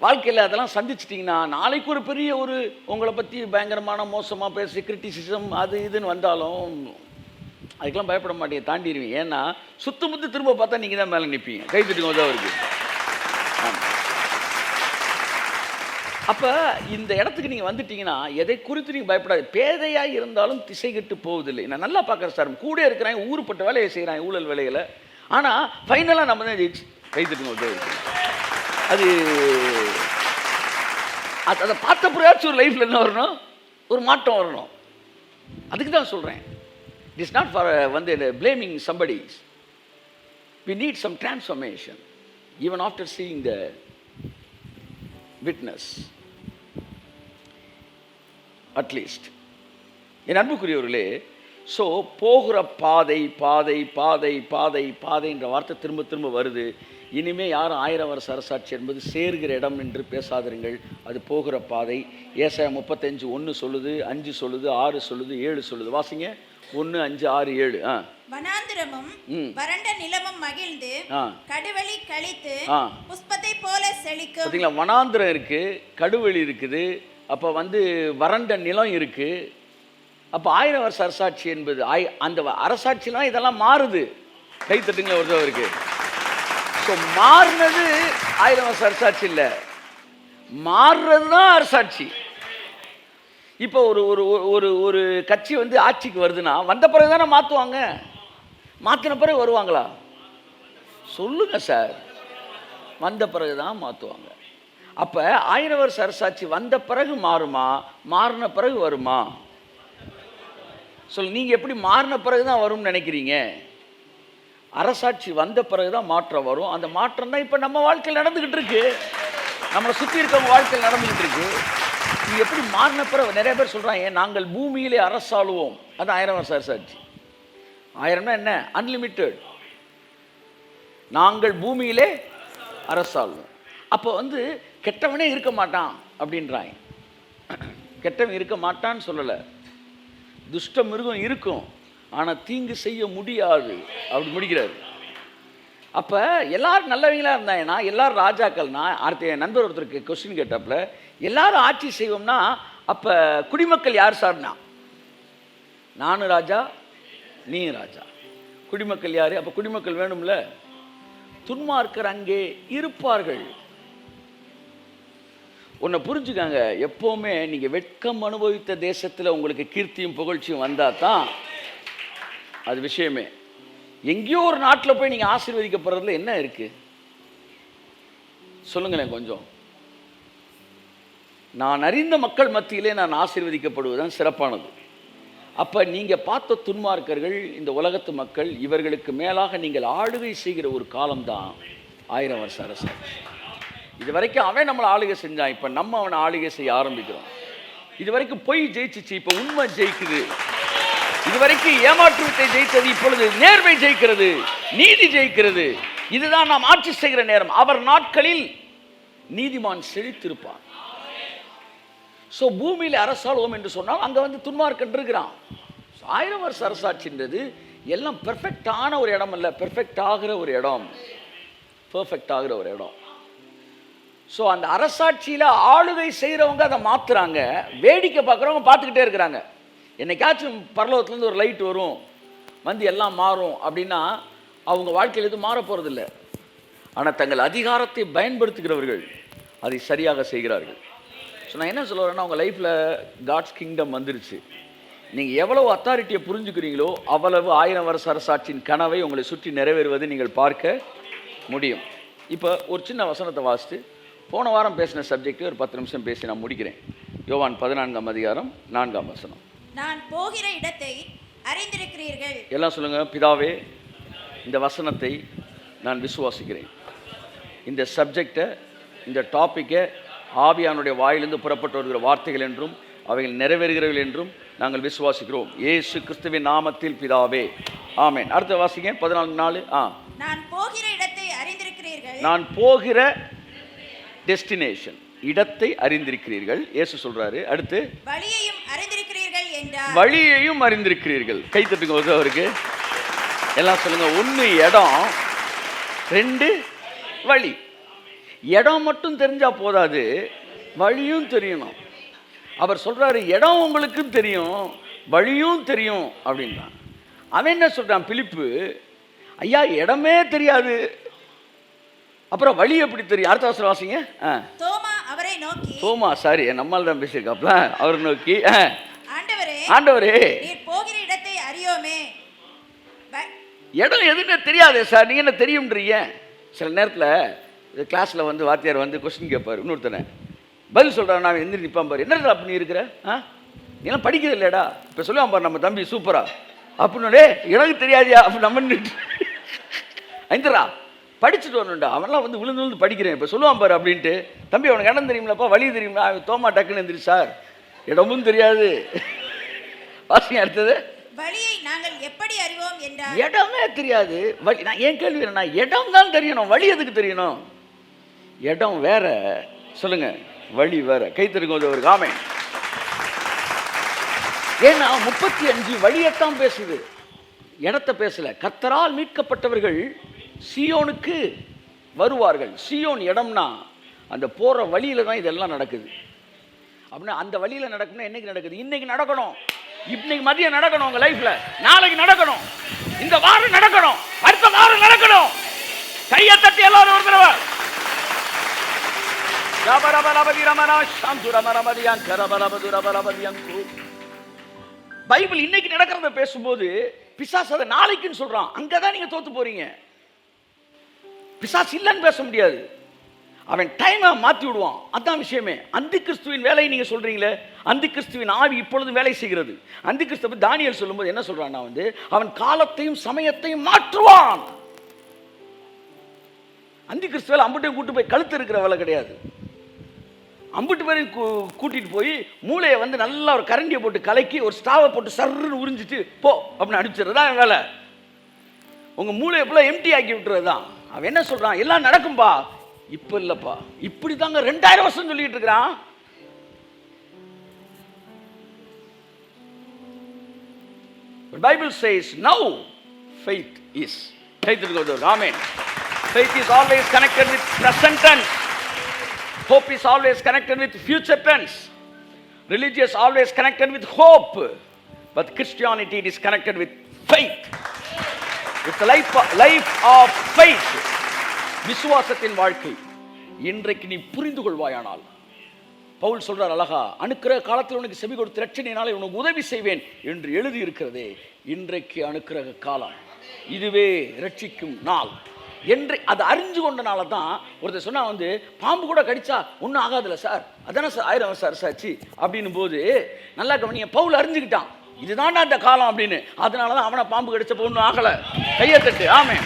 வாழ்க்கையில் அதெல்லாம் சந்திச்சிட்டிங்கன்னா நாளைக்கு ஒரு பெரிய உங்களை பற்றி பயங்கரமான மோசமாக பேசி கிரிட்டிசிசம் அது இதுன்னு வந்தாலும் அதுக்கெல்லாம் பயப்பட மாட்டீங்க, தாண்டிடுவீங்க. ஏன்னா சுத்தமுத்து திரும்ப பார்த்தா நீங்கள் தான் மேலே நிற்பீங்க. கை தட்டுங்க உதவருக்கு. அப்போ இந்த இடத்துக்கு நீங்கள் வந்துட்டீங்கன்னா எதை குறித்து நீங்கள் பயப்படாது. பேதையாக இருந்தாலும் திசை கெட்டு போவதில்லை. நான் நல்லா பார்க்குறேன் சார், கூட இருக்கிறாங்க, ஊருப்பட்ட வேலையை செய்கிறாங்க, ஊழல் வேலைகளை. ஆனால் ஃபைனலாக நம்ம தான் ஜெயிச்சு. கை தட்டுங்க உதவருக்கு. அது அதை பார்த்த பிறகாச்சும் ஒரு லைஃப்பில் என்ன வரணும், ஒரு மாற்றம் வரணும். அதுக்கு தான் சொல்கிறேன். It is not for blaming somebody. We need some transformation even after seeing the witness, at least. என் அன்புக்குரியவர்களே, ஸோ போகிற பாதை பாதை பாதை பாதை பாதைன்ற வார்த்தை திரும்ப திரும்ப வருது. இனிமேல் யாரும் 1000 வருஷ அரசாட்சி என்பது சேர்கிற இடம் என்று பேசாதிருங்கள், அது போகிற பாதை. ஏசாயா 35:1 சொல்லுது, 5 சொல்லுது, 6 சொல்லுது, 7 சொல்லுது. வாசிங்க. 1, 5, 6, 7. வனாந்திரமும் வறண்ட நிலமும் மகிழ்ந்து கடுவெளி கழித்து புஷ்பத்தை போல செழிக்கும். பார்த்தீங்களா, வனாந்திரம் இருக்கு, கடுவெளி இருக்குது, அப்போ வறண்ட நிலம் இருக்கு. அப்போ 1000 வருஷ அரசாட்சி என்பது அந்த அரசாட்சிலாம் இதெல்லாம் மாறுது. கை தட்டுங்களா ஒருத்தவருக்கு. ஸோ மாறினது 1000 வருஷ அரசாட்சி இல்லை, மாறுறது தான் அரசாட்சி. இப்போ ஒரு ஒரு ஒரு ஒரு கட்சி ஆட்சிக்கு வருதுன்னா வந்த பிறகு தானே மாற்றுவாங்க. மாற்றின பிறகு வருவாங்களா சொல்லுங்க சார்? வந்த பிறகு தான் மாற்றுவாங்க. அப்போ 1000 வருஷ அரசாட்சி வந்த பிறகு மாறுமா, மாறின பிறகு வருமா? சொல்லு, நீங்கள் எப்படி மாறின பிறகு தான் வரும்னு நினைக்கிறீங்க? அரசாட்சி வந்த பிறகு தான் மாற்றம் வரும். அந்த மாற்றம் தான் இப்போ நம்ம வாழ்க்கையில் நடந்துக்கிட்டு இருக்கு, நம்மளை சுற்றி இருக்கவங்க வாழ்க்கையில் நடந்துக்கிட்டு இருக்கு. இது எப்படி மாறின பிறகு? நிறைய பேர் சொல்கிறாங்க நாங்கள் பூமியிலே அரசாளுவோம். அது 1000 வருஷ அரசாட்சி. 1000னா என்ன? அன்லிமிட்டெட். நாங்கள் பூமியிலே அரசாளுவோம். அப்போ கெட்டவனே இருக்க மாட்டான் அப்படின்றாங்க. கெட்டவன் இருக்க மாட்டான்னு சொல்லலை, துஷ்ட மிருகம் இருக்கும், ஆனால் தீங்கு செய்ய முடியாது அப்படி முடிக்கிறாரு. அப்போ எல்லாரும் நல்லவங்களா இருந்தாங்கன்னா, எல்லாரும் ராஜாக்கள்னா, அடுத்த என் நண்பர் ஒருத்தருக்கு கொஸ்டின் கேட்டாப்புல, எல்லாரும் ஆட்சி செய்வோம்னா அப்போ குடிமக்கள் யார் சார்னா? நானும் ராஜா, நீ ராஜா. குடிமக்கள் யார்? அப்போ குடிமக்கள் வேணும்ல. துன்மார்க்கர் அங்கே இருப்பார்கள். ஒன்றை புரிஞ்சுக்காங்க, எப்போவுமே நீங்கள் வெட்கம் அனுபவித்த தேசத்தில் உங்களுக்கு கீர்த்தியும் புகழ்ச்சியும் வந்தால் தான் அது விஷயமே. எங்கேயோ ஒரு நாட்டில் போய் நீங்கள் ஆசீர்வதிக்கப்படுறதுல என்ன இருக்குது சொல்லுங்களேன் கொஞ்சம். நான் அறிந்த மக்கள் மத்தியிலே நான் ஆசீர்வதிக்கப்படுவதுதான் சிறப்பானது. அப்போ நீங்கள் பார்த்த துன்மார்க்கர்கள் இந்த உலகத்து மக்கள், இவர்களுக்கு மேலாக நீங்கள் ஆளுகை செய்கிற ஒரு காலம்தான் 1000 வருஷ அரசாட்சி. இது வரைக்கும் அவன் நம்மளை ஆளுகை செஞ்சான், இப்போ நம்ம அவனை ஆளுகை செய்ய ஆரம்பிக்கிறோம். இது வரைக்கும் பொய் ஜெயிச்சிச்சு, இப்போ உண்மை ஜெயிக்குது. இது வரைக்கும் ஏமாற்றுவத்தை ஜெயித்தது, இப்பொழுது நேர்மை ஜெயிக்கிறது, நீதி ஜெயிக்கிறது. இதுதான் நாம் ஆட்சி செய்கிற நேரம். அவர் நாட்களில் நீதிமான் செழித்திருப்பான். ஸோ பூமியில் அரசாளுவோம் என்று சொன்னால் அங்கே துன்மார்க்கன் இருக்கிறான். 1000 வருஷ அரசாட்சின்றது எல்லாம் பெர்ஃபெக்டான ஒரு இடம் அல்ல, பெர்ஃபெக்ட் ஆகிற ஒரு இடம், பெர்ஃபெக்ட் ஆகிற ஒரு இடம். ஸோ அந்த அரசாட்சியில் ஆளுகை செய்கிறவங்க அதை மாற்றுறாங்க, வேடிக்கை பார்க்குறவங்க பார்த்துக்கிட்டே இருக்கிறாங்க. என்னைக்காச்சும் பரலோகத்துலேருந்து ஒரு லைட் வரும், எல்லாம் மாறும் அப்படின்னா அவங்க வாழ்க்கையில் எதுவும் மாற போகிறதில்ல. ஆனால் தங்கள் அதிகாரத்தை பயன்படுத்துகிறவர்கள் அதை சரியாக செய்கிறார்கள். ஸோ நான் என்ன சொல்ல வரேன்னா, உங்கள் லைஃப்பில் காட்ஸ் கிங்டம் வந்துருச்சு. நீங்கள் எவ்வளவு அத்தாரிட்டியை புரிஞ்சுக்கிறீங்களோ அவ்வளவு 1000 வருஷ அரசாட்சியின் கனவை உங்களை சுற்றி நிறைவேறுவதை நீங்கள் பார்க்க முடியும். இப்போ ஒரு சின்ன வசனத்தை வாசித்து, போன வாரம் பேசின சப்ஜெக்ட் ஒரு 10 நிமிஷம் பேசி நான் முடிக்கிறேன். யோவான் 14ஆம் அதிகாரம் 4ஆம் வசனம். நான் போகிற இடத்தை அறிந்திருக்கிறீர்கள். எல்லாம் சொல்லுங்க. பிதாவே, இந்த வசனத்தை நான் விசுவாசிக்கிறேன். இந்த சப்ஜெக்டை, இந்த டாப்பிக்கை ஆவியானுடைய வாயிலிருந்து புறப்பட்டு வருகிற வார்த்தைகள் என்றும் அவைகள் நிறைவேறுகிறவர்கள் என்றும் நாங்கள் விசுவாசிக்கிறோம். இயேசு கிறிஸ்துவின் நாமத்தில் பிதாவே, ஆமென். அடுத்த வாசிங்க. 14:4. நான் போகிற இடத்தை அறிந்திருக்கிறீர்கள். நான் போகிற டெஸ்டினேஷன், இடத்தை அறிந்திருக்கிறீர்கள். இயேசு சொல்றாரு. அடுத்து வழியையும் அறிந்திருக்கிறீர்கள் என்றார். வழியையும் அறிந்திருக்கிறீர்கள். கை தட்டுங்க அவருக்கு. எல்லாம் சொல்லுங்க. 1 இடம், 2 வழி. இடம் மட்டும் தெரிஞ்சா போதாது, வழியும் தெரியணும். அவர் சொல்றாரு, இடம் உங்களுக்கும் தெரியும், வழியும் தெரியும் அப்படின்றான். அவன் என்ன சொல்றான் பிலிப்பு, ஐயா இடமே தெரியாது, அப்புறம் வழி எப்படி தெரியும்? அடுத்த வசனம் வாசிங்க. தோமா அவரை நோக்கி, தோமா சாரி நம்மால் தான் பேசியிருக்காப்ல, அவர் நோக்கி, ஆண்டவரே ஆண்டவரே நீர் போகிற இடத்தை அறியோமே. இடம் எதுன்னு தெரியாது சார், நீங்க என்ன தெரியும்ன்றீங்க. சில நேரத்தில் கிளாஸில் வந்து வாத்தியார் வந்து கொஸ்டின் கேட்பார், இன்னொருத்தனை பதில் சொல்கிறான், நான் எந்திரி நிற்பான் பாரு, என்னடா அப்படி இருக்கிற, நீலாம் படிக்கிறது இல்லையடா, இப்போ சொல்லுவான் பாரு நம்ம தம்பி சூப்பரா அப்படின்னு, எனக்கு தெரியாதியா அப்படி நம்ம ஐந்தரா படிச்சுட்டு வரணும்டா, அவன்லாம் வந்து விழுந்து விழுந்து படிக்கிறேன் இப்போ சொல்லுவான் பாரு அப்படின்ட்டு. தம்பி அவனுக்கு இடம் தெரியுமில்லப்பா, வழி தெரியுங்களா? தோமா டக்குன்னு எந்திரி சார், இடமும் தெரியாது. வாசிங்க அடுத்தது. வழியை நாங்கள் எப்படி அறிவோம் என்றார். இடமே தெரியாது, வழி. நான் ஏன் கேள்வி என்னன்னா, இடம் தான் தெரியணும், வழி எதுக்கு தெரியணும்? இடம் வேற, சொல்லுங்க, வழி வேற. கைத்தறிக்கும் ஒரு காமை. ஏன்னா 35 வழியத்தான் பேசுது, இடத்தை பேசல. கர்த்தரால் மீட்கப்பட்டவர்கள் சீயோனுக்கு வருவார்கள். சீயோன் இடம்னா அந்த போற வழியில தான் இதெல்லாம் நடக்குது. அப்படின்னா அந்த வழியில நடக்கணும்னா என்னைக்கு நடக்குது? இன்னைக்கு நடக்கணும், இன்னைக்கு மதியம் நடக்கணும், உங்க லைஃப்ல நாளைக்கு நடக்கணும், இந்த வாரம் நடக்கணும், அடுத்த வாரம் நடக்கணும். கையை தட்டி எல்லாரும் ஒரு தடவை. பைபிள் இன்னைக்கு நடக்கிறத பேசும்போது பிசாசு அதை நாளைக்குன்னு சொல்றான். அங்கதான் நீங்க தோத்து போறீங்க. பிசாசு இல்லைன்னு பேச முடியாது, அவன் டைமை மாற்றி விடுவான். அதான் விஷயமே. அந்தி கிறிஸ்துவின் வேலையை நீங்கள் சொல்கிறீங்களே, அந்தி கிறிஸ்துவின் ஆவி இப்பொழுது வேலை செய்கிறது. அந்தி கிறிஸ்துவ தானியேல் சொல்லும்போது என்ன சொல்கிறான்னா, வந்து அவன் காலத்தையும் சமயத்தையும் மாற்றுவான். அந்தி கிறிஸ்துவ அம்புட்டையும் கூட்டு போய் கழுத்து இருக்கிற வேலை கிடையாது. அம்புட்டு பேரையும் கூட்டிகிட்டு போய் மூளையை வந்து நல்லா ஒரு கரண்டியை போட்டு கலக்கி ஒரு ஸ்டாவை போட்டு சர்ன்னு உறிஞ்சிட்டு போ அப்படின்னு அனுப்பிச்சிடுறது தான் வேலை. உங்கள் மூளையை ஃபுல்லாக எம்டி ஆக்கி விட்டுறது தான். அவன் என்ன சொல்கிறான், எல்லாம் நடக்கும்பா, இப்ப இல்லப்பா, இப்படி தாங்க 2000 வருஷம் சொல்லிட்டு இருக்கிறான். Bible says now faith is. Amen. Faith is always connected with present tense. Hope is always connected with future tense. Religion is always connected with hope, but Christianity is connected with faith. It's the life of faith. விசுவாசத்தின் வாழ்க்கை. இன்றைக்கு நீ புரிந்து கொள்வாயானால், பவுல் சொல்றார் அழகா, அனுக்கிரக காலத்தில் உனக்கு செவி கொடுத்து இரட்சணியினாலே உனக்கு உதவி செய்வேன் என்று எழுதி இருக்கிறதே. இன்றைக்கு அனுக்கிரக காலம், இதுவே ரட்சிக்கும் நாள் என்று அதை அறிஞ்சு கொண்டனால தான் ஒருத்தர் சொன்னா, வந்து பாம்பு கூட கடிச்சா ஒன்றும் ஆகாதுல்ல சார், அதானே சார் 1000 வருஷம் சாட்சி அப்படின்னும் போது நல்லா கவனிங்க, பவுல் அறிஞ்சுக்கிட்டான் இதுதான் அந்த காலம் அப்படின்னு. அதனால தான் அவனை பாம்பு கடிச்சப்போ ஒன்றும் ஆகலை. கையை தட்டு. ஆமென்.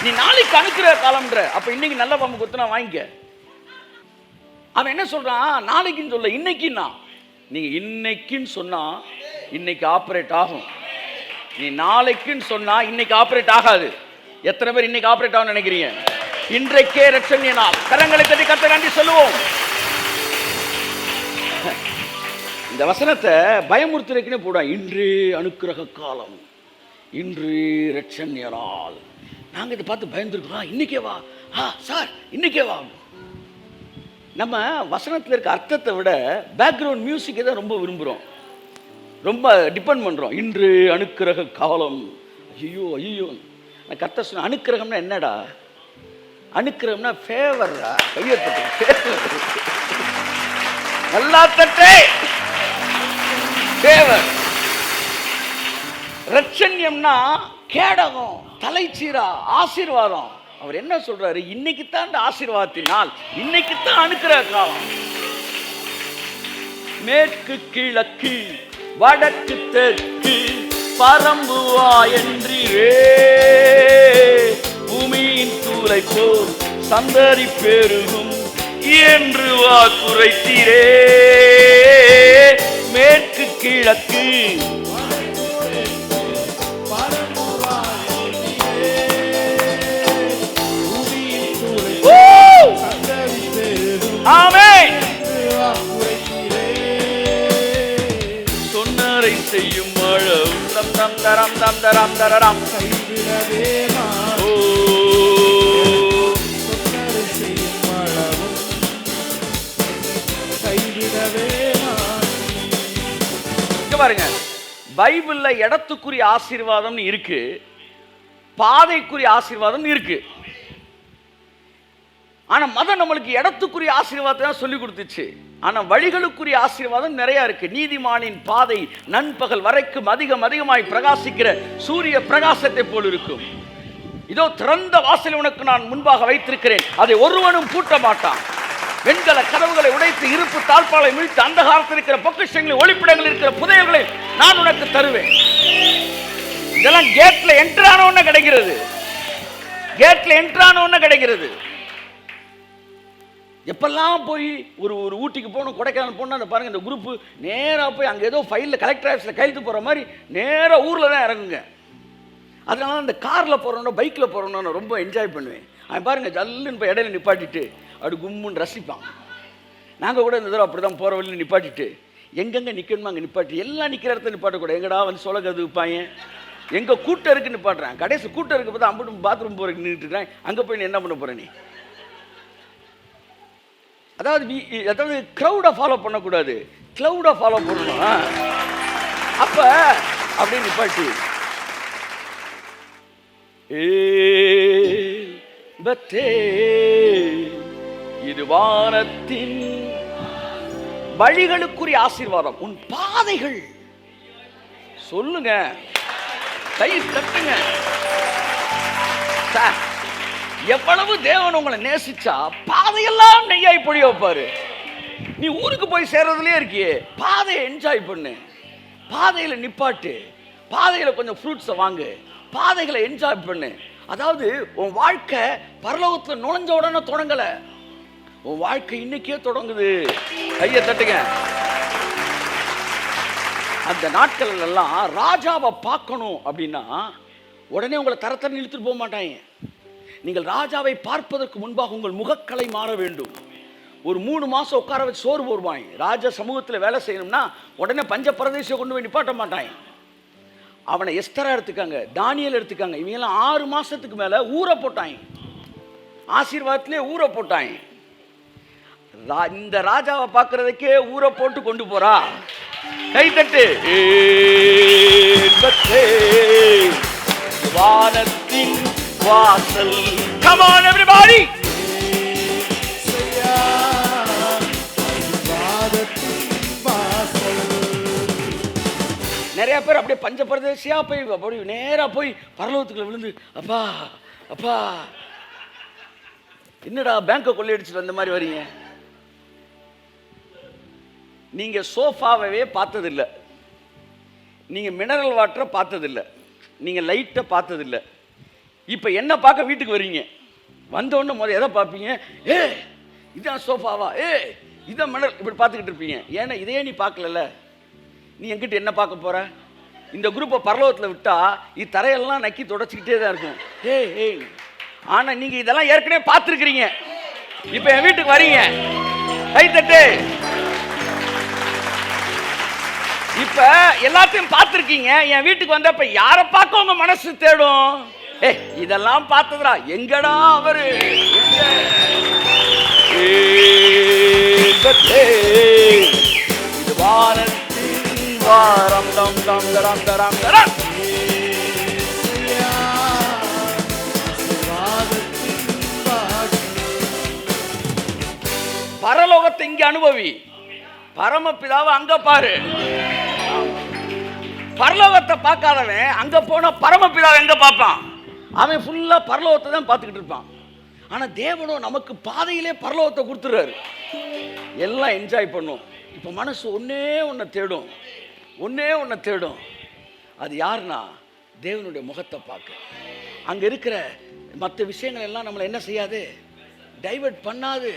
நீ நாளைக்கு அனுக்கிற காலம்ன்ற, அப்ப இன்னைக்கு நல்ல பாம்பு கொத்துனா வாங்கிக்க. அவன் என்ன சொல்றான், நாளைக்குன்னு சொல்ல, இன்னைக்குன்னா. நீங்க இன்னைக்குன்னு சொன்னா இன்னைக்கு ஆப்ரேட் ஆகும், நீ நாளைக்குன்னு சொன்னா இன்னைக்கு ஆப்ரேட் ஆகாது. எத்தனை பேர் இன்னைக்கு ஆப்ரேட் ஆகும் நினைக்கிறீங்க? இன்றைக்கே ரட்சணிய நாள். கரங்களை தட்டி கர்த்தரை நன்றி சொல்லுவோம். இந்த வசனத்தை பயமுறுத்துறதுக்குன்னு போட, இன்று அனுக்கிரக காலம், இன்று ரட்சணிய நாள். நாங்கள் இதை பார்த்து பயந்துருக்கோம். இன்னைக்கே வா சார், இன்னைக்கே வா. நம்ம வசனத்தில் இருக்க அர்த்தத்தை விட பேக்ரவுண்ட் மியூசிக்கை தான் ரொம்ப விரும்புகிறோம், ரொம்ப டிபெண்ட் பண்ணுறோம். இன்று அனுக்கிரக காலம். ஐயோ ஐயோ, நான் கர்த்தர் சொன்ன அனுக்கிரகம்னா என்னடா? அனுக்கிரகம்னா ஃபேவர்டா. கையெழுத்து நல்லா தட்டே. ஃபேவர். ரட்சண்யம்னா கேடகம், தலைச்சீரா, ஆசீர்வாதம். அவர் என்ன சொல்றாரு, இன்னைக்கு தான் ஆசீர்வாதத்தினால், இன்னைக்கு தான் அனுக்கிரக காலம். மேற்கு கிழக்கு வடக்கு தெற்கு பரம்புவா என்றே, பூமியின் தூளை போல் சந்ததி பெருகும் என்று வாக்குரைத்தீரே. மேற்கு கிழக்கு சொன்னரை செய்யும் மழம் தம் தம் தரம் தம் தரம் தரரம். பாருங்க, பைபிள்ல இடத்துக்குரிய ஆசீர்வாதம் இருக்கு, பாதைக்குரிய ஆசீர்வாதம் இருக்கு. ஆனா மதம் நம்மளுக்கு இடத்துக்குரிய ஆசீர்வாதத்தை தான் சொல்லி கொடுத்துச்சு. ஆனா வழிகளுக்குரிய ஆசீர்வாதம் நிறைய இருக்கு. நீதிமானின் பாதை நண்பகல் வரைக்கும் அதிகமாய் பிரகாசிக்கிற சூரிய பிரகாசத்தை போல் இருக்கும். இதோ திறந்த வாசல் உனக்கு நான் முன்பாக வைத்திருக்கிறேன், அதை ஒருவனும் பூட்ட மாட்டான். வெண்கல கதவுகளை உடைத்து இருப்பு தாழ்பாலை மீழ்த்து அந்தகாரத்தில் இருக்கிற பொக்கிஷங்களில் ஒளிப்பிடங்கள் இருக்கிற புதையல்களை நான் உனக்கு தருவேன். இதெல்லாம் கேட்ல என்ட்ரான ஒண்ணு கிடைக்கிறது. கேட்ல என்ட்ரான ஒண்ணு கிடைக்கிறது. எப்பெல்லாம் போய் ஒரு ஊட்டிக்கு போகணும், கொடைக்கானல் போகணும், அந்த பாருங்க இந்த குரூப் நேராக போய் அங்கே ஏதோ ஃபைலில் கலெக்டர் ஆஃபீஸில் கையெழுத்து போகிற மாதிரி நேராக ஊரில் தான் இறங்குங்க. அதனால இந்த காரில் போகிறோன்னா பைக்கில் போகிறோன்னா நான் ரொம்ப என்ஜாய் பண்ணுவேன். அவன் பாருங்க ஜல்லுன்னு இப்போ இடையில நிப்பாட்டிட்டு அப்படி கும்முன்னு ரசிப்பான். நாங்கள் கூட இந்த தடவை அப்படி தான் போகிற வழியில் நிப்பாட்டிட்டு எங்கெங்கே நிற்கணுமோ அங்கே நிப்பாட்டி, எல்லாம் நிற்கிற இடத்துல நிப்பாட்டக்கூடாது. எங்கடா வந்து சொலகது வைப்பாங்க, எங்கே கூட்டம் இருக்குன்னு நிப்பாட்டுறேன். கடைசி கூட்டம் இருக்கு பார்த்தா அம்பிட்டு பாத்ரூம் போகிறதுக்கு நின்றுட்டு இருக்கிறேன். அங்கே போய் நீ என்ன பண்ண போகிற நீ? அதாவது க்ரௌடை ஃபாலோ பண்ணக்கூடாது, க்ளௌடை ஃபாலோ பண்ணணும். அப்போ அப்படி நிப்பாட்டி இது வானத்தின் வழிகளுக்குரிய ஆசீர்வாதம். உன் பாதைகள் சொல்லுங்க, கை தட்டுங்க. எவ்வளவு தேவன் உங்களை நேசிச்சா பாதையெல்லாம் நெய்யாய் பொழிய வைப்பாரு. நீ ஊருக்கு போய் சேர்றதுலயே இருக்கியே, பாதையை என்ஜாய் பண்ணு, பாதையில நிப்பாட்டு, பாதையில கொஞ்சம் ஃப்ரூட்ஸை வாங்கு, பாதைகளை என்ஜாய் பண்ணு. அதாவது உன் வாழ்க்கை பரலோகத்தில் நுழைஞ்ச உடனே தொடங்கல, உன் வாழ்க்கை இன்னைக்கே தொடங்குது. கையை தட்டுங்க. அந்த நாட்கள் எல்லாம் ராஜாவை பார்க்கணும் அப்படின்னா உடனே உங்களை தரத்தர இழுத்துட்டு போக மாட்டாங்க. நீங்கள் ராஜாவை பார்ப்பதற்கு முன்பாக உங்கள் முகக்கலை மாற வேண்டும். ஒரு 3 மாசம் உட்கார வச்சு சோறு போடுவாங்க. ராஜா சமூகத்தில் வேலை செய்யணும்னா உடனே பஞ்ச பிரதேசம் கொண்டு போய் நிப்பாட்ட மாட்டாங்க. அவனை எஸ்தரா எடுத்துக்காங்க, தானியல் எடுத்துக்காங்க. இவங்கெல்லாம் 6 மாசத்துக்கு மேல ஊற போட்டாங்க, ஆசீர்வாதத்திலே ஊற போட்டாங்க. இந்த ராஜாவை பார்க்கறதுக்கே ஊற போட்டு கொண்டு போறா. கை தட்டு. வானத்தின் வாசல். Come on everybody. நிறைய பேர் அப்படியே பஞ்ச பிரதேசியா போய் அப்படி நேரா போய் பரலோகத்துக்குள்ள விழுந்து அப்பா அப்பா என்னடா பேங்கை கொள்ளையடிச்சுட்டு வந்த மாதிரி வரீங்க. நீங்க சோஃபாவே பார்த்ததில்லை, நீங்க மினரல் வாட்டரை பார்த்ததில்லை, நீங்க லைட்டை பார்த்ததில்லை. இப்போ என்ன பார்க்க வீட்டுக்கு வரீங்க, வந்தோடனே முதல்ல எதை பார்ப்பீங்க? இதான் சோஃபாவா, இதான் மினரல், இப்படி பார்த்துக்கிட்டு இருப்பீங்க. ஏன்னா இதையே நீ பார்க்கல, நீ என்கிட்ட என்ன பார்க்க போற? இந்த குரூப்பை பரலோகத்தில் விட்டா இது தரையெல்லாம் நக்கி தொடச்சிக்கிட்டே தான் இருக்கும். ஆனா நீங்க இதெல்லாம் ஏற்கனவே பார்த்துருக்கிறீங்க. இப்போ என் வீட்டுக்கு வரீங்க, கை தட்டு. இப்ப எல்லாத்தையும் பார்த்துருக்கீங்க, என் வீட்டுக்கு வந்தப்ப யாரை பார்க்க உங்க மனசு தேடும்? இதெல்லாம் பார்த்ததுரா, எங்கடா அவரு? வானத்தின் வாரம் தம் தம் தரம் தரம் தரம். பரலோகத்தை இங்க அனுபவி, பரமபிதாவை அங்க பாரு. பரலோகத்தை பார்க்காதவன் அங்க போனா பரமபிதாவை எங்க பார்ப்பான்? அவன் ஃபுல்லா பரலோகத்தை தான் பார்த்துக்கிட்டு இருப்பான். ஆனா தேவனோ நமக்கு பாதையிலே பரலோகத்தை கொடுத்துறாரு, எல்லாம் என்ஜாய் பண்ணும். இப்ப மனசு ஒன்னே ஒன்ன தேடும், ஒன்னே ஒன்ன தேடும். அது யாருன்னா தேவனுடைய முகத்தை பார்க்க. அங்க இருக்கிற மற்ற விஷயங்கள் எல்லாம் நம்மளை என்ன செய்யாது, டைவர்ட் பண்ணாது.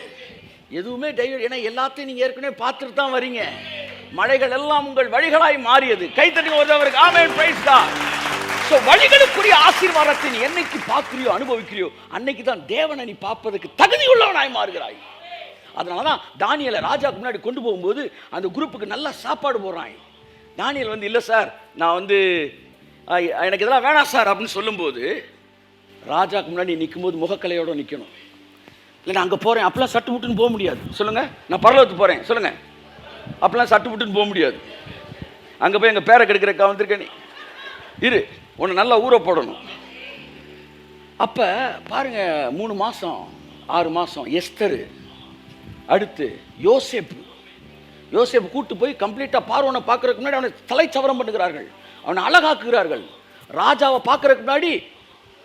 எதுவுமே டைவர்ட், ஏன்னா எல்லாத்தையும் நீங்க ஏற்கனவே பார்த்துட்டு தான் வரீங்க. மழைகள் எல்லாம் உங்கள் வழிகளாய் மாறியது. கைத்தட்டி ஒருவருக்கு ஆமென், பிரைஸ் காட். சோ வழிகளுக்குரிய ஆசீர்வாதத்தை நீ என்னைக்கு பார்க்கிறியோ அனுபவிக்கிறியோ அன்னைக்கு தான் தேவனை நீ பார்ப்பதற்கு தகுதி உள்ளவனாய் மாறுகிறாய். அதனாலதான் தானியலை ராஜாவுக்கு முன்னாடி கொண்டு போகும்போது அந்த குரூப்புக்கு நல்ல சாப்பாடு போடுறாங்க. தானியல் வந்து இல்லை சார், நான் வந்து எனக்கு இதெல்லாம் வேணாம் சார் அப்படின்னு சொல்லும்போது ராஜாவுக்கு முன்னாடி நிற்கும் போது முகக்கலையோட நிற்கணும். இல்லை நான் அங்கே போகிறேன் அப்பெல்லாம் சட்டு முட்டுன்னு போக முடியாது. சொல்லுங்கள், நான் பரலோகத்துக்கு போகிறேன் சொல்லுங்கள், அப்பெல்லாம் சட்டு முட்டுன்னு போக முடியாது. அங்கே போய் எங்கள் பேரை கெடுக்கிறக்கா வந்திருக்க நீ? இரு, உன்னை நல்லா ஊற போடணும். அப்போ பாருங்க, 3 மாதம் 6 மாதம் எஸ்தரு, அடுத்து யோசேப்பு கூட்டு போய் கம்ப்ளீட்டாக பார்வோனை பார்க்கறதுக்கு முன்னாடி அவனை தலைச்சவரம் பண்ணுகிறார்கள், அவனை அழகாக்குகிறார்கள். ராஜாவை பார்க்கறதுக்கு முன்னாடி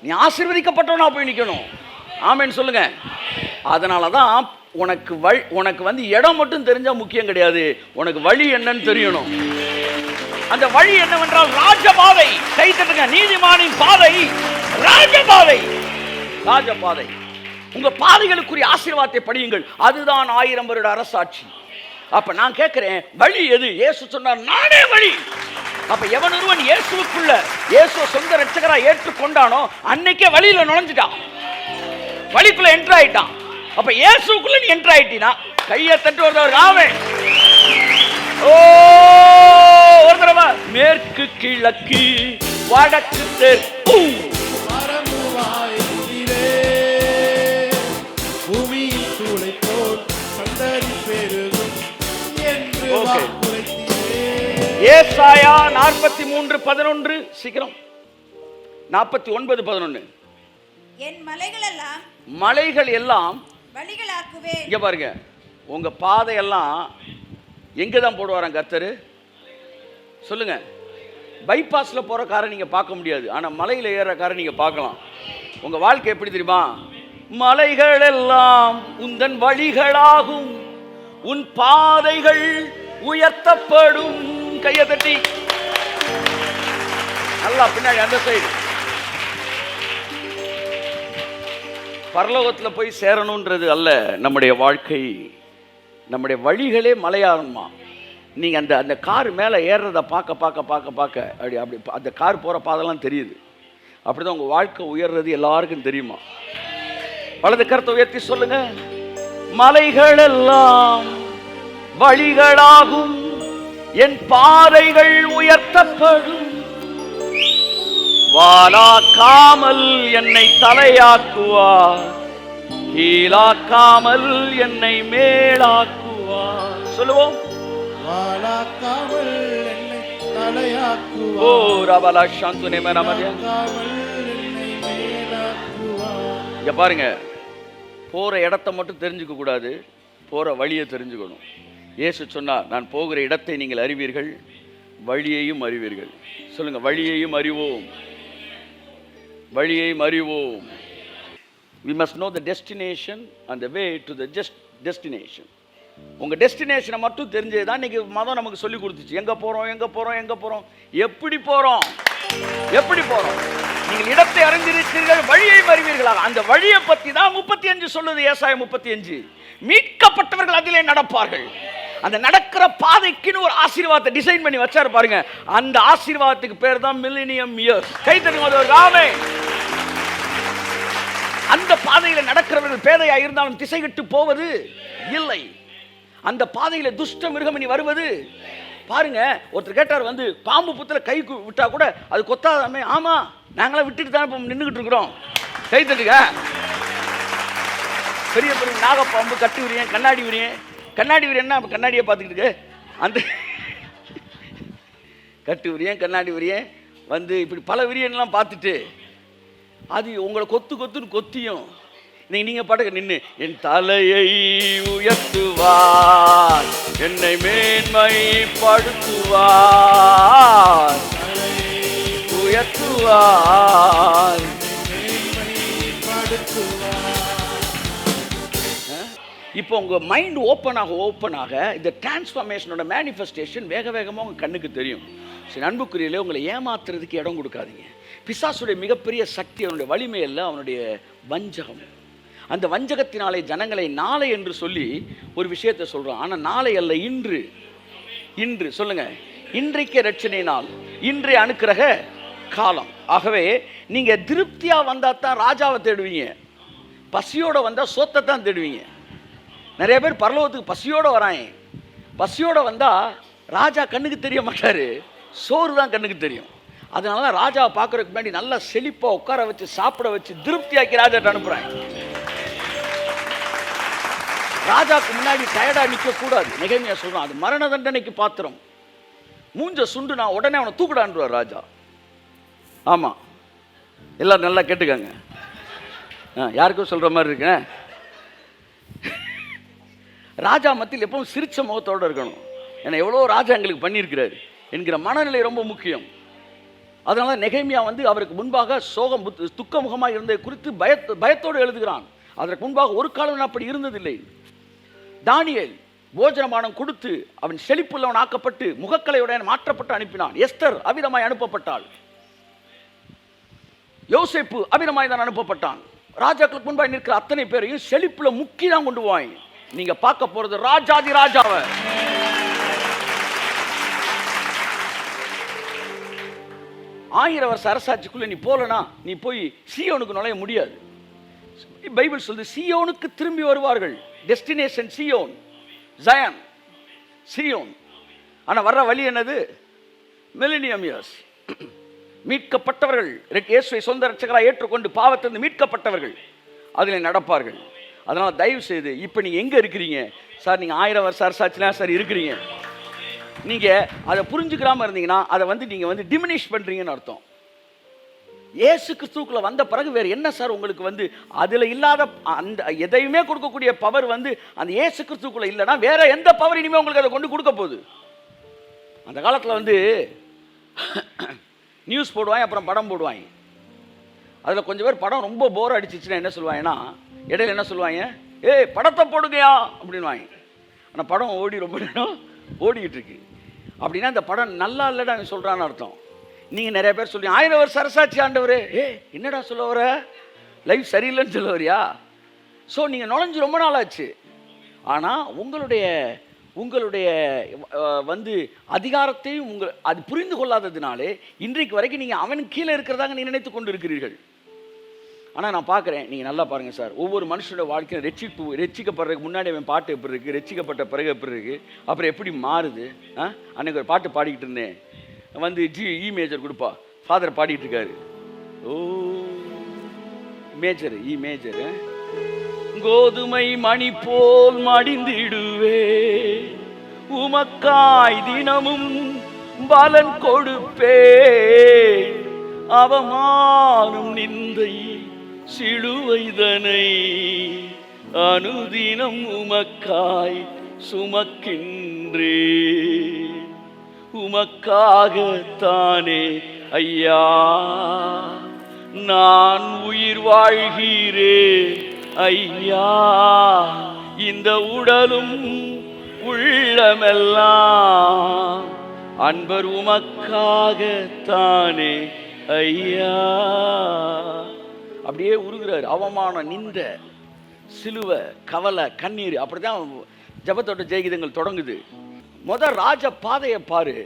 நீ ஆசீர்வதிக்கப்பட்டவனா போய் நிற்கணும். ஆமேன்னு சொல்லுங்க. அதனால தான் உனக்கு வந்து இடம் மட்டும் தெரிஞ்சால் முக்கியம் கிடையாது, உனக்கு வழி என்னன்னு தெரியணும். அந்த வழி என்னவென்றால் ராஜபாதை. கை தட்டுங்க. நீதிமானின் பாதை ராஜபாதை. உங்க பாதைகளுக்குரிய ஆசீர்வாதத்தை படியுங்கள். அதுதான் 1000 வருட அரசாட்சி. அப்ப நான் கேட்கிறேன், வழி எது? இயேசு சொன்னார், நானே வழி. அப்ப எவன் ஒருவன் இயேசுவுக்குள்ள இயேசுவை சொந்த ரட்சகரா ஏற்றுக்கொண்டானோ அன்னைக்கே வழியில நுழைஞ்சிட்டான், வழிக்குள்ள என்டர் ஆயிட்டான். அப்ப இயேசுக்குள்ள நீ என்டர் ஆயிட்டீனா கையை தட்டு வருவார். ஆமென். ஓ, ஒரு தடவை மேற்கு கிழக்கு வடக்கு தெற்கு பூமியில் சூளை போல் சந்ததி பெருகும் என்று ஏசாயா 43:11. சீக்கிரம் 49:11. என் மலைகள் எல்லாம் வழிகளாக்குவே. இங்க பாருங்க, உங்க பாதையெல்லாம் எங்க தான் போடுவாராம் கர்த்தர்? சொல்லுங்க. பைபாஸ்ல போற காரை நீங்க பார்க்க முடியாது, ஆனா மலையில ஏற காரை நீங்க பார்க்கலாம். உங்க வாழ்க்கை எப்படி தெரியுமா? மலைகள் எல்லாம் உந்தன் வழிகளாகும், உன் பாதைகள் உயர்த்தப்படும். கையை தட்டி நல்லா பின்னாடி அந்த சைடு. பரலோகத்தில் போய் சேரணுன்றது அல்ல நம்முடைய வாழ்க்கை, நம்முடைய வழிகளே மலையாகுமா. நீங்கள் அந்த கார் மேலே ஏறுறத பார்க்க அப்படி அந்த கார் போகிற பாதெல்லாம் தெரியுது. அப்படி தான் உங்கள் வாழ்க்கை உயர்றது எல்லாருக்கும் தெரியுமா? வலது கருத்தை உயர்த்தி சொல்லுங்க. மலைகள் எல்லாம் வழிகளாகும், என் பாதைகள் உயர்த்தப்படும். வாலாக்காமல் என்னை தலையாக்குவார், கீழாக்காமல் என்னை மேலாக்குவார். சொல்லுவோம். வாலாக்காமல் என்னை தலையாக்குவார், ஓ ரபலா சாந்துனே மனமதியா. இங்க பாருங்க, போற இடத்தை மட்டும் தெரிஞ்சுக்க கூடாது, போற வழியை தெரிஞ்சுக்கணும். இயேசு சொன்னார், நான் போகிற இடத்தை நீங்கள் அறிவீர்கள், வழியையும் அறிவீர்கள். சொல்லுங்க, வழியையும் அறிவோம். We must know the destination and the way to the just destination. உங்க டெஸ்டினேஷனை மட்டும் தெரிஞ்சதுதான் இன்னைக்கு மதம் நமக்கு சொல்லி கொடுத்துச்சு. எங்க போறோம், எப்படி போறோம். நீங்கள் இடத்தை அறிந்திருக்கிறீர்கள், வழியை அறிவீர்களா. அந்த வழியை பத்தி தான் 35 சொல்லுது. ஏசாயா 35. மீட்கப்பட்டவர்கள் அதிலே நடப்பார்கள். அந்த நடக்கிற பாதைக்குன்னு ஒரு ஆசீர்வாதத்தை டிசைன் பண்ணி வச்சாரு பாருங்க. அந்த ஆசீர்வாதத்துக்கு பேர் தான் மில்லேனியம் இயர்ஸ். கை தட்டுங்க. ஆமென். அந்த பாதையில நடக்கிறவர்கள் பேதையா இருந்தாலும் திசைகிட்டு போவது இல்லை. அந்த பாதையில துஷ்ட மிருகம் இனி வருவது. பாருங்க, ஒருத்தர் கேட்டார், வந்து பாம்பு புத்துல கை விட்டா கூட அது கொத்தாதாமே. ஆமா, நாங்களாம் விட்டுட்டு தான் இப்போ நின்றுகிட்டு இருக்கிறோம். கை தட்டுங்க. பெரிய பெரிய நாகப்பாம்பு, கட்டி விரியன், கண்ணாடி விரியன் என்ன கண்ணாடியை பார்த்துக்கிட்டு அந்த கட்டு விரியன், கண்ணாடி விரியன் வந்து இப்படி பல விரியன்லாம் பார்த்துட்டு அது உங்களை கொத்துன்னு கொத்தியும் நீங்கள் பாட்டுக்க நின்று, என் தலையை உயர்த்துவார், என்னை மேன்மைப்படுத்துவார், உயர்த்துவார். இப்போ உங்கள் மைண்ட் ஓப்பனாக இந்த டிரான்ஸ்ஃபர்மேஷனோட மேனிஃபெஸ்டேஷன் வேகமாக உங்கள் கண்ணுக்கு தெரியும். சரி, அன்புக்குரியலே, உங்களை ஏமாத்துறதுக்கு இடம் கொடுக்காதீங்க. பிசாசுடைய மிகப்பெரிய சக்தி அவனுடைய வலிமை அல்ல, அவனுடைய வஞ்சகம். அந்த வஞ்சகத்தினாலே ஜனங்களை நாளை என்று சொல்லி ஒரு விஷயத்தை சொல்கிறான். ஆனால் நாளை அல்ல, இன்று சொல்லுங்க. இன்றைக்கே ரட்சணை நாள், இன்றைய அனுக்கிரக காலம். ஆகவே நீங்கள் திருப்தியாக வந்தால் தான் ராஜாவை தேடுவீங்க, பசியோடு வந்தால் சோத்தை தான் தேடுவீங்க. நிறைய பேர் பரலோகத்துக்கு பசியோடு வராங்க. பசியோடு வந்தால் ராஜா கண்ணுக்கு தெரிய மாட்டார், சோறு தான் கண்ணுக்கு தெரியும். அதனால தான் ராஜாவை பார்க்குறதுக்கு முன்னாடி நல்லா செழிப்பாக உட்கார வச்சு சாப்பிட வச்சு திருப்தியாக்கி ராஜாட்ட அனுப்புகிறாங்க. ராஜாவுக்கு முன்னாடி டயர்டாக நிற்கக்கூடாது. நெகேமியா சொல்கிறான், அது மரண தண்டனைக்கு பாத்திரம். மூஞ்ச சுண்டு நான் உடனே அவனை தூக்குடான்றார் ராஜா. ஆமாம், எல்லாரும் நல்லா கேட்டுக்கங்க. யாருக்கும் சொல்கிற மாதிரி இருக்கேன். ராஜா மத்தியில் எப்பவும் சிரிச்ச முகத்தோடு இருக்கணும். ஏன்னா எவ்வளோ ராஜா எங்களுக்கு பண்ணியிருக்கிறாரு என்கிற மனநிலை ரொம்ப முக்கியம். அதனால நெகேமியா அவருக்கு முன்பாக சோகம் துக்க முகமாக இருந்ததை குறித்து பயத்தோடு எழுதுகிறான். அதற்கு முன்பாக ஒரு காலம் அப்படி இருந்ததில்லை. தானியேல் போஜனமானம் கொடுத்து அவன் செழிப்புள்ளவன் ஆக்கப்பட்டு முகக்கலையுடன் மாற்றப்பட்டு அனுப்பினான். எஸ்தர் அவிதமாய் அனுப்பப்பட்டாள். யோசேப்பு அவிதமாய் தான் அனுப்பப்பட்டான். ராஜாக்களுக்கு முன்பாக நிற்கிற அத்தனை பேரையும் செழிப்புல முக்கி தான் கொண்டு போய் நீங்க பார்க்க போறது ராஜாதி ராஜாவை. ஆயிரம் வருஷ அரசாட்சிக்குள்ள நீ போலனா நீ போய் சீயோனுக்கு நுழைய முடியாது. பைபிள் சொல்லுது சீயோனுக்கு திரும்பி வருவார்கள். டெஸ்டினேஷன் சீயோன், ஜயான், சீயோன். ஆனா வர்ற வழி என்னது? Millennium years. மீட்கப்பட்டவர்கள், இயேசுவை சொந்த ரட்சகராக ஏற்றுக்கொண்டு பாவத்திலிருந்து மீட்கப்பட்டவர்கள் அதில் நடப்பார்கள். அதனால தயவு செய்து இப்போ நீங்க எங்க இருக்கிறீங்க சார்? நீங்க 1000 வருஷ அரசாட்சினா சார் இருக்கிறீங்க. நீங்க அதை புரிஞ்சுக்கிறாம இருந்தீங்கன்னா அதை நீங்க டிமினிஷ் பண்றீங்கன்னு அர்த்தம். இயேசு கிறிஸ்துக்குள்ள வந்த பிறகு வேற என்ன சார் உங்களுக்கு அதுல இல்லாத அந்த எதையுமே கொடுக்கக்கூடிய பவர் அந்த இயேசு கிறிஸ்துக்குள்ள இல்லைன்னா வேற எந்த பவர் இனிமே உங்களுக்கு அதை கொண்டு கொடுக்க போகுது? அந்த காலத்தில் நியூஸ் போடுவாங்க, அப்புறம் படம் போடுவாங்க. அதில் கொஞ்சம் பேர் படம் ரொம்ப போர் அடிச்சிச்சுன்னா என்ன சொல்லுவாங்கன்னா, இடையில என்ன சொல்லுவாங்க, ஏய் படத்தை போடுங்கயா அப்படின்வாங்க. ஆனால் படம் ரொம்ப நேரம் ஓடிக்கிட்டு இருக்கு. அப்படின்னா அந்த படம் நல்லா இல்லைடா சொல்கிறான்னு அர்த்தம். நீங்கள் நிறைய பேர் சொல்லி 1000 வருஷம் அரசாட்சி ஆண்டவர், என்னடா சொல்ல வர, லைஃப் சரியில்லைன்னு சொல்ல வரியா? ஸோ நீங்கள் நுழைஞ்சு ரொம்ப நாள் ஆச்சு. ஆனால் உங்களுடைய அதிகாரத்தையும் அது புரிந்து கொள்ளாததுனாலே இன்றைக்கு வரைக்கும் நீங்கள் அவனுக்கு கீழே இருக்கிறதாக நீங்கள் நினைத்து கொண்டு இருக்கிறீர்கள். ஆனால் நான் பார்க்குறேன், நீங்கள் நல்லா பாருங்கள் சார், ஒவ்வொரு மனுஷனோட வாழ்க்கையும் ரட்சிக்கப்படுறதுக்கு முன்னாடி அவன் பாட்டு எப்படி இருக்குது, ரட்சிக்கப்பட்ட பிறகு எப்படி இருக்குது, அப்புறம் எப்படி மாறுது. அன்றைக்கி ஒரு பாட்டு பாடிக்கிட்டு இருந்தேன், இ மேஜர் கொடுப்பா, ஃபாதர் பாடிட்டு இருக்காரு, ஓ மேஜர், இ மேஜர், கோதுமை மணி போல் மடிந்திடுவே, உமக்காய் தினமும் பலன் கொடுப்பே, அவமானும் நிந்தை சிலுவைதனை அனுதினம் உமக்காய் சுமக்கின்றே, உமக்காகத்தானே ஐயா நான் உயிர் வாழ்கிறேன் ஐயா, இந்த உடலும் உள்ளமெல்லாம் அன்பர் உமக்காகத்தானே ஐயா. அப்படியே உருகிறார். அவமானம், நிந்த, சிலுவை, கவலை, கண்ணீர். அப்படிதான் ஜபத்தோட்ட ஜெயகீதங்கள் தொடங்குது. முதல் ராஜ பாதையை பாரு,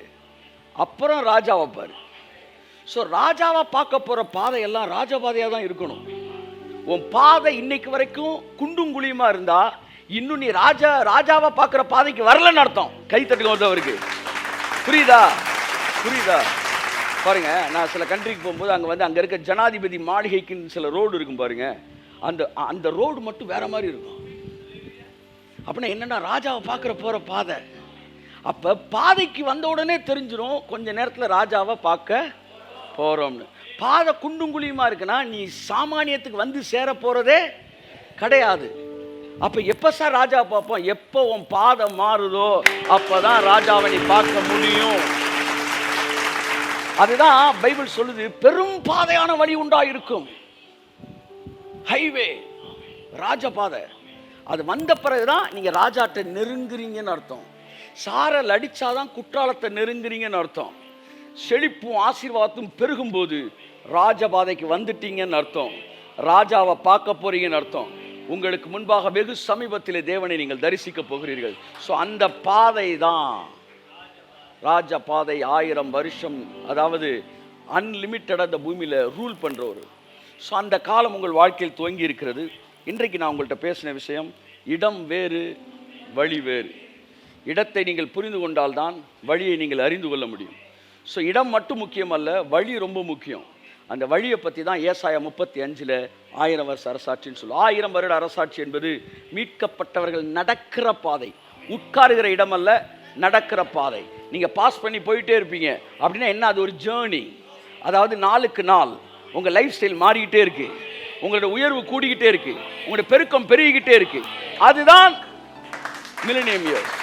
அப்புறம் ராஜாவை பாரு. ஸோ ராஜாவை பார்க்க போகிற பாதையெல்லாம் ராஜபாதையாக தான் இருக்கணும். உன் பாதை இன்னைக்கு வரைக்கும் குண்டும் குழியுமா இருந்தா இன்னும் நீ ராஜாவை பார்க்குற பாதைக்கு வரலன்னு அர்த்தம். கை தட்டுக்கு அவருக்கு புரியுதா? பாருங்க, நான் சில கண்ட்ரிக்கு போகும்போது அங்கே இருக்க ஜனாதிபதி மாளிகைக்குன்னு சில ரோடு இருக்கும் பாருங்க, அந்த ரோடு மட்டும் வேற மாதிரி இருக்கும். அப்படின்னா என்னன்னா ராஜாவை பார்க்குற போகிற பாதை. அப்போ பாதைக்கு வந்த உடனே தெரிஞ்சிடும் கொஞ்ச நேரத்தில் ராஜாவை பார்க்க போகிறோம்னு. பாதை குண்டும் குழியுமா இருக்குன்னா நீ சாமானியத்துக்கு சேர போகிறதே கிடையாது. அப்போ எப்போ சார் ராஜா பார்ப்போம்? எப்போ உன் பாதை மாறுதோ அப்போதான் ராஜாவை நீ பார்க்க முடியும். அதுதான் பைபிள் சொல்லுது, பெரும் பாதையான வழி உண்டாயிருக்கும், ஹைவே, ராஜபாதை. அது வந்த பிறகுதான் நீங்க ராஜாட்ட நெருங்குறீங்கன்னு அர்த்தம். சாரல் அடிச்சாதான் குற்றாலத்தை நெருங்குறீங்கன்னு அர்த்தம். செழிப்பும் ஆசீர்வாதத்தும் பெருகும் போது ராஜபாதைக்கு வந்துட்டீங்கன்னு அர்த்தம். ராஜாவை பார்க்க போறீங்கன்னு அர்த்தம். உங்களுக்கு முன்பாக வெகு சமீபத்தில் தேவனை நீங்கள் தரிசிக்க போகிறீர்கள். ஸோ அந்த பாதை தான் ராஜ பாதை. 1000 வருஷம், அதாவது அன்லிமிட்டடாக அந்த பூமியில் ரூல் பண்ணுறவர். ஸோ அந்த காலம் உங்கள் வாழ்க்கையில் துவங்கி இருக்கிறது. இன்றைக்கு நான் உங்கள்கிட்ட பேசின விஷயம், இடம் வேறு வழி வேறு. இடத்தை நீங்கள் புரிந்து கொண்டால்தான் வழியை நீங்கள் அறிந்து கொள்ள முடியும். ஸோ இடம் மட்டும் முக்கியம் அல்ல, வழி ரொம்ப முக்கியம். அந்த வழியை பற்றி தான் ஏசாயா 35 1000 வருஷ அரசாட்சின்னு சொல்லுவோம். 1000 வருட அரசாட்சி என்பது மீட்கப்பட்டவர்கள் நடக்கிற பாதை, உட்காருகிற இடம் அல்ல, நடக்கிற பாதை. நீங்கள் பாஸ் பண்ணி போயிட்டே இருப்பீங்க. அப்படின்னா என்ன? அது ஒரு ஜேர்னி. அதாவது நாளுக்கு நாள் உங்கள் லைஃப் ஸ்டைல் மாறிக்கிட்டே இருக்கு, உங்களோட உயர்வு கூடிக்கிட்டே இருக்கு, உங்களோட பெருக்கம் பெருகிக்கிட்டே இருக்கு. அதுதான் மில்லேனியம் இயர்ஸ்.